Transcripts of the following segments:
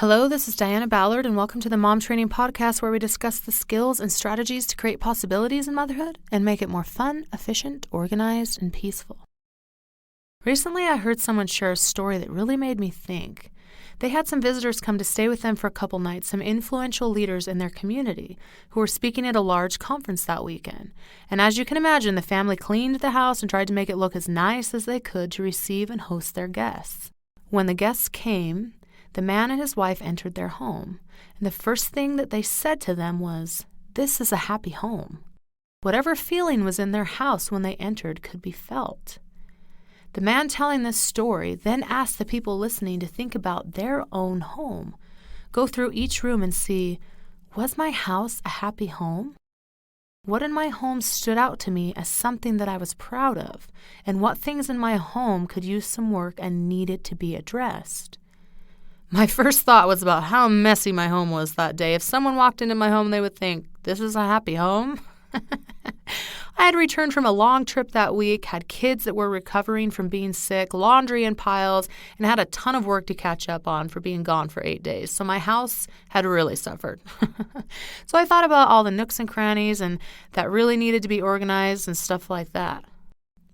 Hello, this is Diana Ballard, and welcome to the Mom Training Podcast, where we discuss the skills and strategies to create possibilities in motherhood and make it more fun, efficient, organized, and peaceful. Recently, I heard someone share a story that really made me think. They had some visitors come to stay with them for a couple nights, some influential leaders in their community who were speaking at a large conference that weekend. And as you can imagine, the family cleaned the house and tried to make it look as nice as they could to receive and host their guests. When the guests came, the man and his wife entered their home, and the first thing that they said to them was, "This is a happy home." Whatever feeling was in their house when they entered could be felt. The man telling this story then asked the people listening to think about their own home, go through each room and see, was my house a happy home? What in my home stood out to me as something that I was proud of, and what things in my home could use some work and needed to be addressed? My first thought was about how messy my home was that day. If someone walked into my home, they would think, this is a happy home? I had returned from a long trip that week, had kids that were recovering from being sick, laundry in piles, and had a ton of work to catch up on for being gone for 8 days. So my house had really suffered. So I thought about all the nooks and crannies and that really needed to be organized and stuff like that.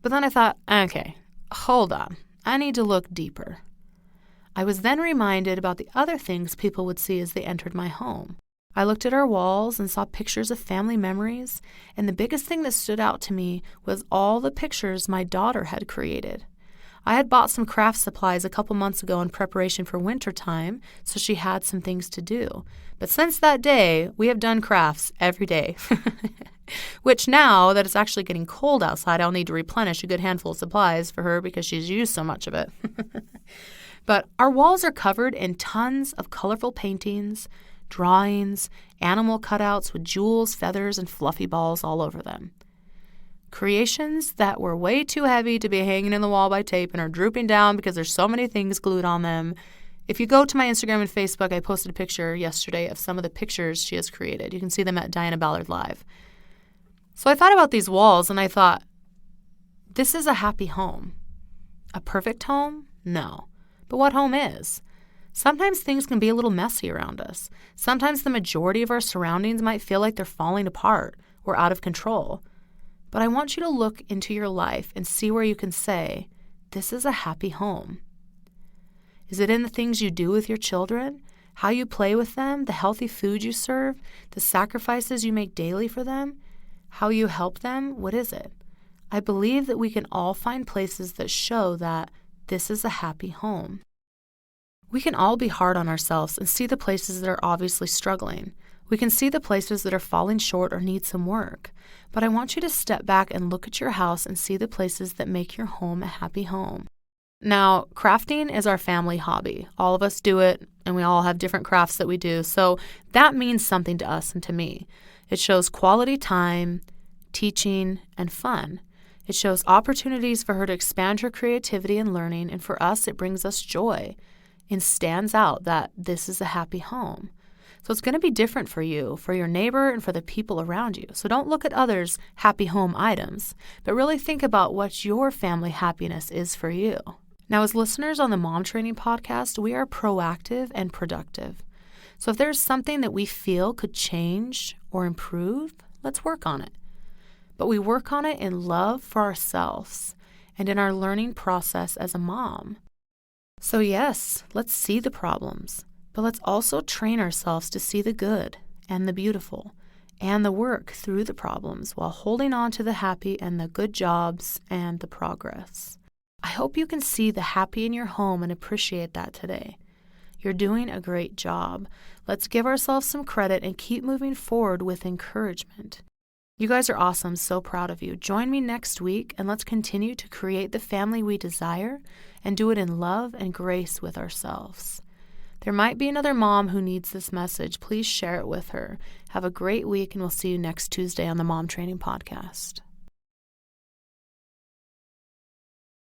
But then I thought, okay, hold on. I need to look deeper. I was then reminded about the other things people would see as they entered my home. I looked at our walls and saw pictures of family memories, and the biggest thing that stood out to me was all the pictures my daughter had created. I had bought some craft supplies a couple months ago in preparation for winter time, so she had some things to do. But since that day, we have done crafts every day. Which now that it's actually getting cold outside, I'll need to replenish a good handful of supplies for her because she's used so much of it. But our walls are covered in tons of colorful paintings, drawings, animal cutouts with jewels, feathers, and fluffy balls all over them. Creations that were way too heavy to be hanging in the wall by tape and are drooping down because there's so many things glued on them. If you go to my Instagram and Facebook, I posted a picture yesterday of some of the pictures she has created. You can see them at Diana Ballard Live. So I thought about these walls and I thought, this is a happy home. A perfect home? No. But what home is? Sometimes things can be a little messy around us. Sometimes the majority of our surroundings might feel like they're falling apart or out of control. But I want you to look into your life and see where you can say, this is a happy home. Is it in the things you do with your children, how you play with them, the healthy food you serve, the sacrifices you make daily for them, how you help them? What is it? I believe that we can all find places that show that this is a happy home. We can all be hard on ourselves and see the places that are obviously struggling. We can see the places that are falling short or need some work. But I want you to step back and look at your house and see the places that make your home a happy home. Now, crafting is our family hobby. All of us do it, and we all have different crafts that we do. So that means something to us and to me. It shows quality time, teaching, and fun. It shows opportunities for her to expand her creativity and learning, and for us, it brings us joy and stands out that this is a happy home. So it's going to be different for you, for your neighbor, and for the people around you. So don't look at others' happy home items, but really think about what your family happiness is for you. Now, as listeners on the Mom Training Podcast, we are proactive and productive. So if there's something that we feel could change or improve, let's work on it. But we work on it in love for ourselves and in our learning process as a mom. So yes, let's see the problems, but let's also train ourselves to see the good and the beautiful and the work through the problems while holding on to the happy and the good jobs and the progress. I hope you can see the happy in your home and appreciate that today. You're doing a great job. Let's give ourselves some credit and keep moving forward with encouragement. You guys are awesome. So proud of you. Join me next week and let's continue to create the family we desire and do it in love and grace with ourselves. There might be another mom who needs this message. Please share it with her. Have a great week and we'll see you next Tuesday on the Mom Training Podcast.